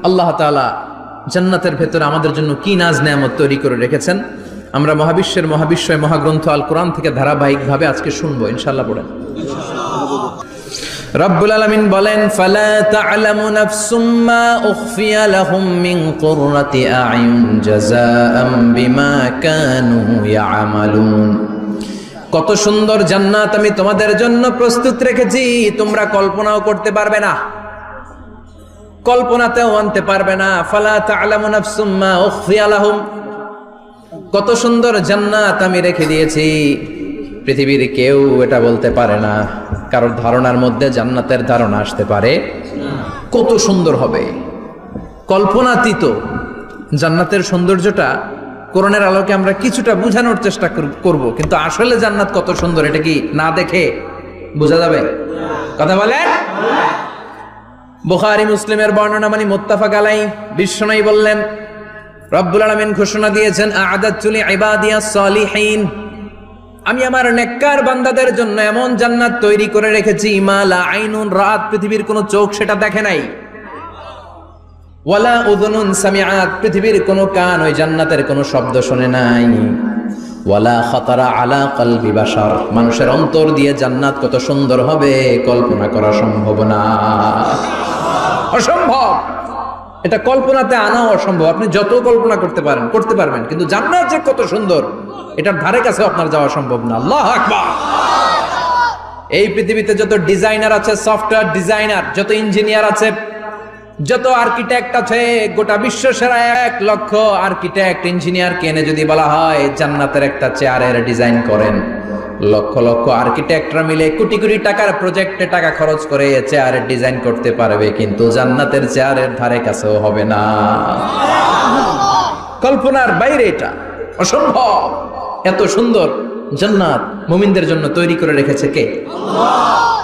আল্লাহ তাআলা জান্নাতের ভেতরে আমাদের জন্য কি নাজ নেয়ামত তৈরি করে রেখেছেন। আমরা মহাবিশ্বয় মহাগ্রন্থ আল কোরআন থেকে ধারাবাহিকভাবে আজকে শুনবো ইনশাআল্লাহ। পড়েন। রব্বুল আলামিন বলেন, ফালা তা'লামু নাফসুম মা উখফিয়া লাহুম মিন কুররাতি আ'য়ুন জাযাআম বিমা কানু ইয়া'মালুন। কত সুন্দর জান্নাত আমি তোমাদের জন্য প্রস্তুত রেখেছি, তোমরা কল্পনাও করতে পারবে না, কল্পনাতেও আনতে পারবে না। ফালা তা'লামু নাফসুম মা উখফিয়া লাহুম, কত সুন্দর জান্নাত আমি রেখে দিয়েছি, পৃথিবীর কেউ এটা বলতে পারে না। কারোর ধারণার মধ্যে জান্নাতের ধারণা আসতে পারে কত সুন্দর হবে, কল্পনাতীত জান্নাতের সৌন্দর্যটা কোরআনের আলোকে আমরা কিছুটা বোঝানোর চেষ্টা করব, কিন্তু আসলে জান্নাত কত সুন্দর এটা কি না দেখে বোঝা যাবে? কথা বলেন। বুখারী মুসলিমের বর্ণনা মানে মুত্তাফাক আলাইহি, বিশ্বনবী বললেন, রব্বুল আলামিন ঘোষণা দিয়েছেন, আ'আদাতু লিইবাদিয়াস সালিহিন, আমি আমার নেককার বান্দাদের জন্য এমন জান্নাত তৈরি করে রেখেছি, মা লা আইনুন রাত, পৃথিবীর কোনো চোখ সেটা দেখে নাই, ওয়ালা উযুনুন সামিআত, পৃথিবীর কোনো কান ওই জান্নাতের কোনো শব্দ শুনে নাই, ওয়ালা খাতারা আলা কলবি বাশার, মানুষের অন্তর দিয়ে জান্নাত কত সুন্দর হবে কল্পনা করা সম্ভব না, অসম্ভব। এটা কল্পনাতে আনাও অসম্ভব। আপনি যত কল্পনা করতে পারবেন, কিন্তু জান্নাত যে কত সুন্দর এটার ধারে কাছে আপনার যাওয়া সম্ভব না। আল্লাহু আকবার। এই পৃথিবীতে যত ডিজাইনার আছে, সফটওয়্যার ডিজাইনার, যত ইঞ্জিনিয়ার আছে, যত আর্কিটেক্ট আছে, গোটা বিশ্ব সেরা 1 লক্ষ আর্কিটেক্ট ইঞ্জিনিয়ারকে এনে যদি বলা হয় জান্নাতের একটা চেয়ারের ডিজাইন করেন, লক্ষ লক্ষ আর্কিটেক্টরা মিলে কোটি কোটি টাকার প্রজেক্টে টাকা খরচ করে চেয়ারের ডিজাইন করতে পারবে, কিন্তু জান্নাতের চেয়ারের ধারে কাছেও হবে না। কল্পনার বাইরে, এটা অসম্ভব। এত সুন্দর জান্নাত মুমিনদের জন্য তৈরি করে রেখেছে কে? আল্লাহ।